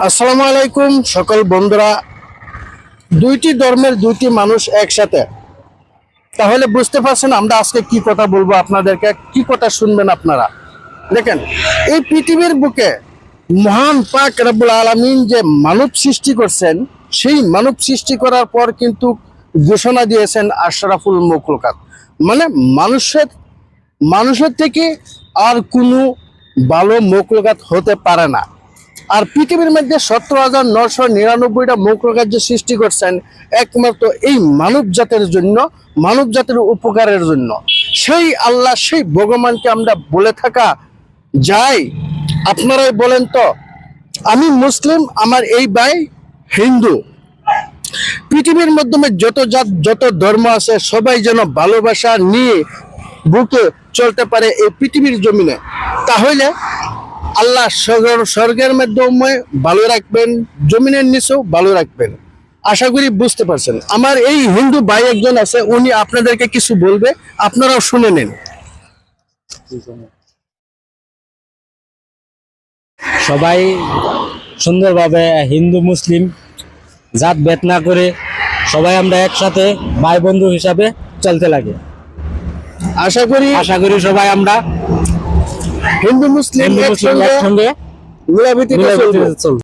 আসসালামু আলাইকুম সকল বন্ধুরা। দুইটি ধর্মের দুইটি মানুষ একসাথে, তাহলে বুঝতে পারছেন আমরা আজকে কি কথা বলবো, আপনাদেরকে কি কথা শুনবেন আপনারা। দেখেন, এই পৃথিবীর বুকে মহান পাক রব্বুল আলামিন যে মানব সৃষ্টি করছেন, সেই মানব সৃষ্টি করার পর কিন্তু ঘোষণা দিয়েছেন আশরাফুল মখলুকাত, মানে মানুষের থেকে আর কোনো ভালো মখলুকাত হতে পারে না। আর পৃথিবীর মধ্যে 17,999টা মখলুকাত যে সৃষ্টি করছেন একমাত্র এই মানব জাতের জন্য, মানব জাতির উপকারের জন্য। সেই আল্লাহ, সেই ভগবানকে আমরা বলে থাকা যায়। আপনারাই বলেন তো, আমি মুসলিম, আমার এই ভাই হিন্দু। পৃথিবীর মাধ্যমে যত জাত যত ধর্ম আছে সবাই যেন ভালোবাসা নিয়ে বুকে চলতে পারে এই পৃথিবীর জমিনে। তাহলে আল্লাহ স্বর্গের মাধ্যমে ভালো রাখবেন, জমিনের নিচেও ভালো রাখবেন। আশা করি বুঝতে পারছেন। আমার এই হিন্দু ভাই একজন আছে, উনি আপনাদেরকে কিছু বলবে, আপনারাও শুনে নেন। সবাই সুন্দরভাবে হিন্দু মুসলিম জাত ভেদ না করে সবাই আমরা একসাথে ভাই বন্ধু হিসাবে চলতে লাগে। আশা করি সবাই আমরা হিন্দু মুসলিম একসঙ্গে একসঙ্গে মিলামিতে চলবো। চলবো।